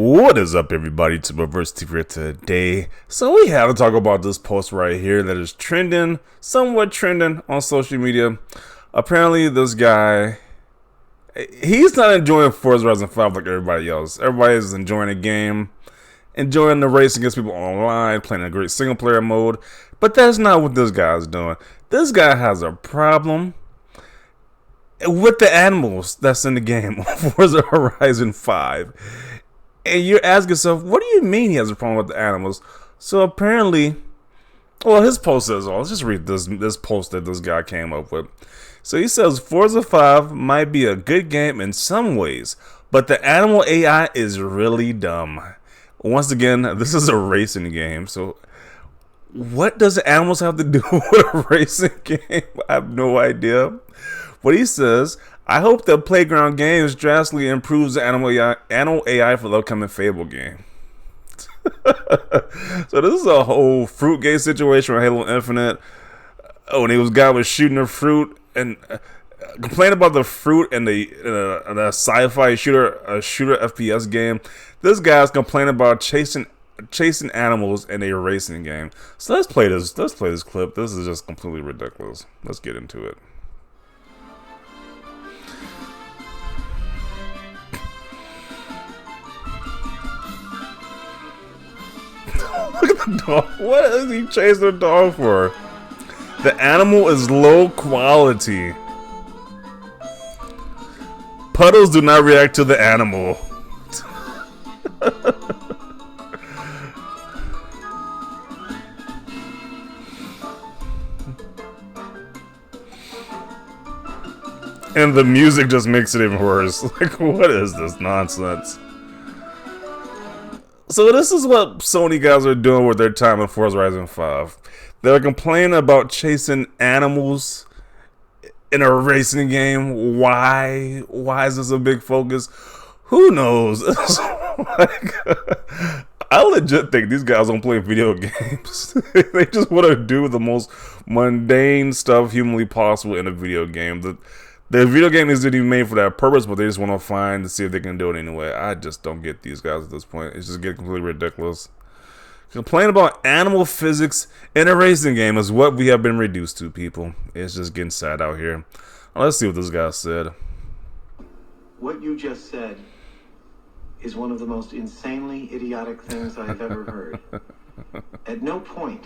What is up, everybody? To Reverse TV here today. So we have to talk about this post right here that is trending, somewhat trending on social media. Apparently, this guy, he's not enjoying Forza Horizon 5 like everybody else. Everybody is enjoying the game, enjoying the race against people online, playing a great single player mode. But that's not what this guy is doing. This guy has a problem with the animals that's in the game, Forza Horizon 5. And you're asking yourself, what do you mean he has a problem with the animals? So apparently, well, his post says all. Let's just read this post that this guy came up with. So he says, Forza 5 might be a good game in some ways, but the animal AI is really dumb. Once again, this is a racing game, so what does the animals have to do with a racing game? I have no idea. But he says, I hope that Playground Games drastically improves the animal AI for the upcoming Fable game. So this is a whole fruit gate situation with Halo Infinite. Oh, and he was guy was shooting the fruit and complaining about the fruit and the sci-fi shooter FPS game. This guy's complaining about chasing animals in a racing game. So let's play this clip. This is just completely ridiculous. Let's get into it. Look at the dog. What is he chasing the dog for? The animal is low quality. Puddles do not react to the animal. And the music just makes it even worse. Like, what is this nonsense? So this is what Sony guys are doing with their time in Forza Horizon 5. They're complaining about chasing animals in a racing game. Why? Why is this a big focus? Who knows? Like, I legit think these guys don't play video games. They just want to do the most mundane stuff humanly possible in a video game. The video game isn't even made for that purpose, but they just want to find to see if they can do it anyway. I just don't get these guys at this point. It's just getting completely ridiculous. Complain about animal physics in a racing game is what we have been reduced to, people. It's just getting sad out here. Let's see what this guy said. What you just said is one of the most insanely idiotic things I have ever heard. At no point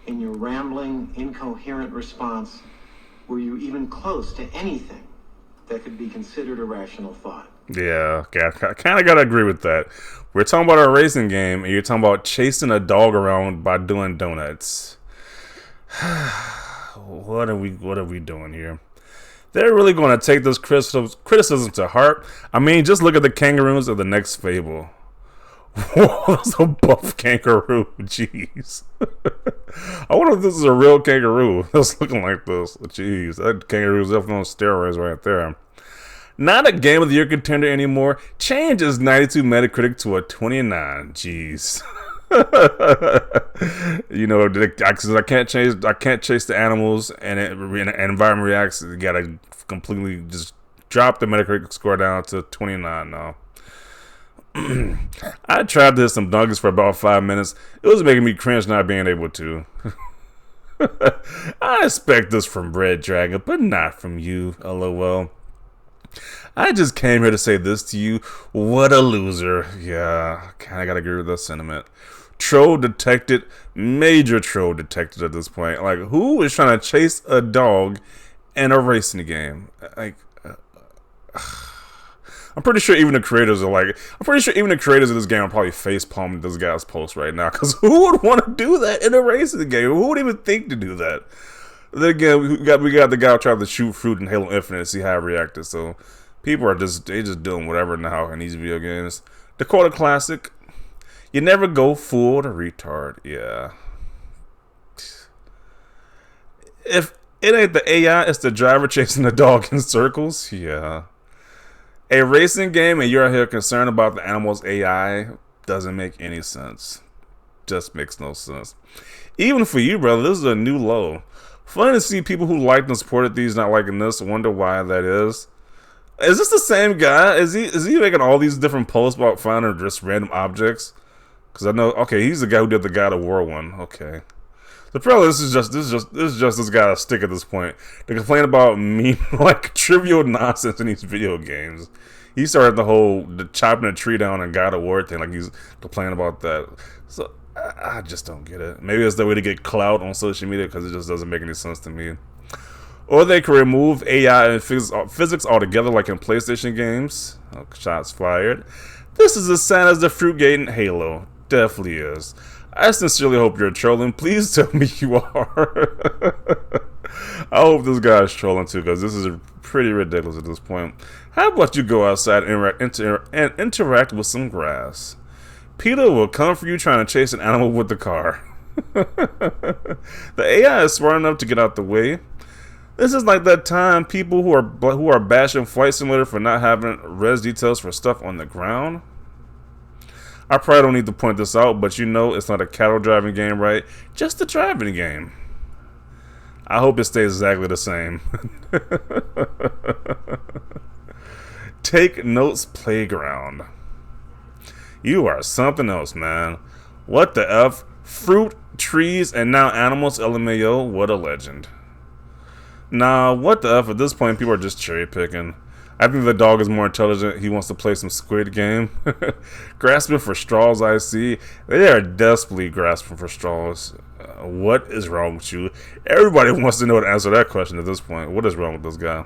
in your rambling, incoherent response were you even close to anything that could be considered a rational thought. Yeah, I kind of got to agree with that. We're talking about a racing game, and you're talking about chasing a dog around by doing donuts. What are we doing here? They're really going to take this criticism to heart. I mean, just look at the kangaroos of the next Fable. Whoa, that's a buff kangaroo. Jeez. I wonder if this is a real kangaroo that's looking like this. Jeez, that kangaroo's definitely on steroids right there. Not a Game of the Year contender anymore. Changes 92 Metacritic to a 29. Jeez. You know, I can't chase the animals, and an environment reacts. You gotta completely just drop the Metacritic score down to 29 now. I tried to hit some nuggets for about 5 minutes. It was making me cringe not being able to. I expect this from Red Dragon, but not from you, LOL. I just came here to say this to you. What a loser. Yeah, kinda gotta agree with that sentiment. Troll detected. Major troll detected at this point. Like, who is trying to chase a dog in a racing game? Like, I'm pretty sure even the creators of this game are probably facepalming this guy's post right now. Because who would want to do that in a racing game? Who would even think to do that? Then again, we got the guy trying to shoot fruit in Halo Infinite and see how it reacted. So people are just doing whatever now in these video games. Dakota Classic. You never go full to retard. Yeah. If it ain't the AI, it's the driver chasing the dog in circles. Yeah. A racing game and you're out here concerned about the animal's AI doesn't make any sense. Just makes no sense. Even for you, brother, this is a new low. Funny to see people who liked and supported these not liking this. Wonder why that is. Is this the same guy? Is he making all these different posts about finding just random objects? Because I know, okay, he's the guy who did the God of War one. Okay, so probably this is just this guy's stick at this point. They complain about me like trivial nonsense in these video games. He started the chopping a tree down and God of War thing, like he's complaining about that. So I just don't get it. Maybe it's the way to get clout on social media because it just doesn't make any sense to me. Or they can remove AI and physics altogether, like in PlayStation games. Oh, shots fired. This is as sad as the Fruitgate in Halo. Definitely is. I sincerely hope you're trolling. Please tell me you are. I hope this guy is trolling too, because this is pretty ridiculous at this point. How about you go outside and interact with some grass? PETA will come for you trying to chase an animal with the car. The AI is smart enough to get out the way. This is like that time people who are bashing Flight Simulator for not having res details for stuff on the ground. I probably don't need to point this out, but you know it's not a cattle driving game, right? Just a driving game. I hope it stays exactly the same. Take notes, playground. You are something else, man. What the F? Fruit, trees, and now animals, LMAO. What a legend. Nah, what the F? At this point, people are just cherry picking. I think the dog is more intelligent. He wants to play some Squid Game. Grasping for straws, I see. They are desperately grasping for straws. What is wrong with you? Everybody wants to know the answer to that question at this point. What is wrong with this guy?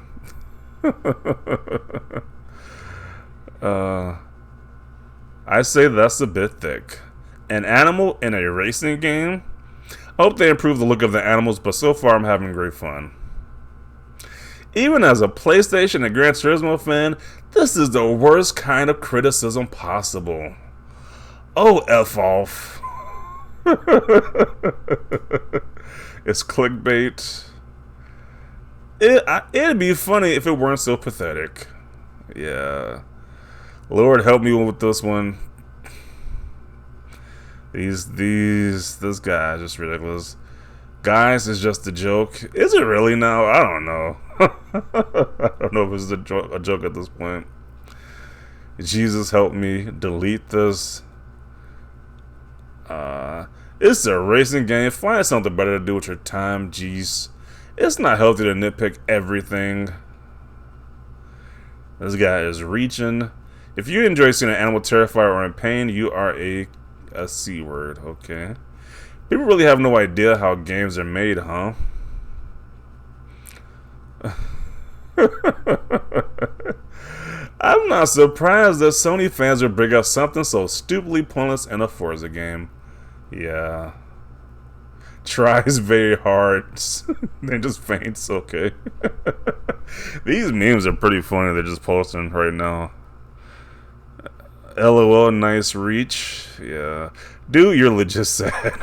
I say that's a bit thick. An animal in a racing game? I hope they improve the look of the animals, but so far I'm having great fun. Even as a PlayStation and Gran Turismo fan, this is the worst kind of criticism possible. Oh, F off. It's clickbait. It'd be funny if it weren't so pathetic. Yeah. Lord help me with this one. This guy is just ridiculous. Guys, is just a joke. Is it really now? I don't know. I don't know if it's a joke at this point. Jesus help me. Delete this. It's a racing game. Find something better to do with your time, jeez. It's not healthy to nitpick everything. This guy is reaching. If you enjoy seeing an animal terrified or in pain, you are a C word. Okay. People really have no idea how games are made, huh? I'm not surprised that Sony fans would bring up something so stupidly pointless in a Forza game. Yeah. Tries very hard. Then just faints. Okay. These memes are pretty funny. They're just posting right now. LOL, nice reach. Yeah. Dude, you're legit sad.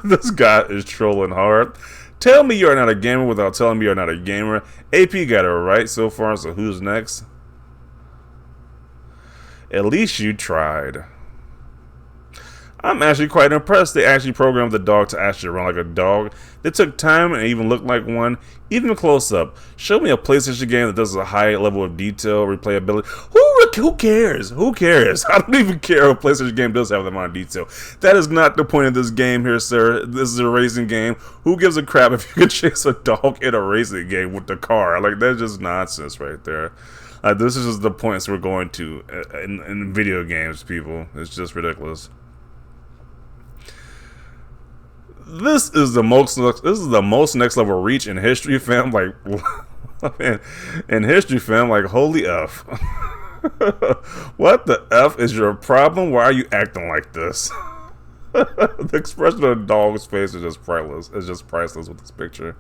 This guy is trolling hard. Tell me you're not a gamer without telling me you're not a gamer. AP got it right so far, so who's next? At least you tried. I'm actually quite impressed they actually programmed the dog to actually run like a dog. They took time and even looked like one, even close up. Show me a PlayStation game that does a high level of detail, replayability. Who cares? Who cares? I don't even care if a PlayStation game does have that amount of detail. That is not the point of this game here, sir. This is a racing game. Who gives a crap if you can chase a dog in a racing game with the car? Like, that's just nonsense right there. This is just the points we're going to in video games, people. It's just ridiculous. This is the most next level reach in history, fam. Like, man, in history, fam. Like, holy F. What the F is your problem? Why are you acting like this? The expression of the dog's face is just priceless. It's just priceless with this picture.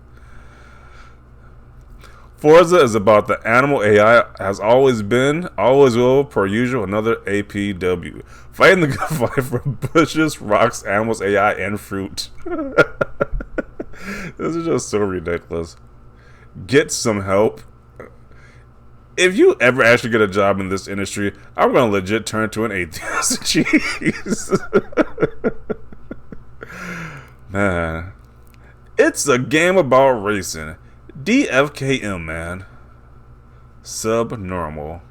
Forza is about the animal AI, has always been, always will, per usual, another APW. Fighting the good fight for bushes, rocks, animals, AI, and fruit. This is just so ridiculous. Get some help. If you ever actually get a job in this industry, I'm going to legit turn to an atheist. Jeez. Man. It's a game about racing. DFKM, man. Subnormal.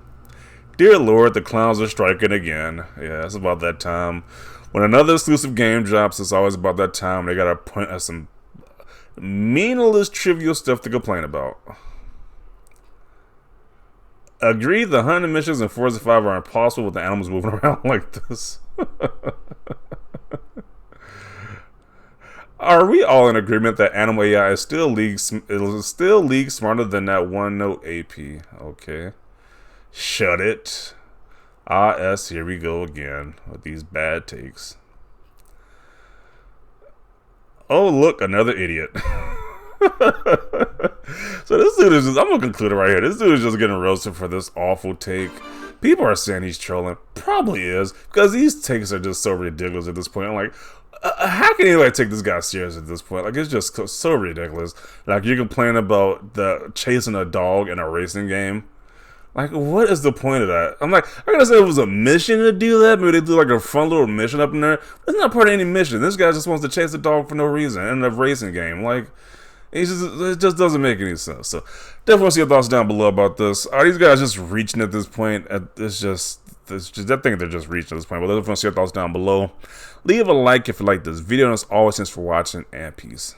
Dear Lord, the clowns are striking again. Yeah, it's about that time. When another exclusive game drops, it's always about that time. They gotta point at some meaningless, trivial stuff to complain about. Agree, the hunting missions in Forza 5 are impossible with the animals moving around like this. Are we all in agreement that animal AI is still league smarter than that one note AP? Okay. Shut it. Here we go again with these bad takes. Oh, look, another idiot. So this dude is just, I'm gonna conclude it right here. This dude is just getting roasted for this awful take. People are saying he's trolling. Probably is, because these takes are just so ridiculous at this point. I'm like, how can anybody take this guy serious at this point? Like, it's just so ridiculous. Like, you're complaining about the chasing a dog in a racing game. Like, what is the point of that? I'm like, I gotta say it was a mission to do that. Maybe they do like a fun little mission up in there. It's not part of any mission. This guy just wants to chase a dog for no reason in a racing game. Like, it just doesn't make any sense. So, definitely want to see your thoughts down below about this. Are these guys just reaching at this point? It's just I think they're just reaching at this point. But definitely want to see your thoughts down below. Leave a like if you like this video. And as always, thanks for watching, and peace.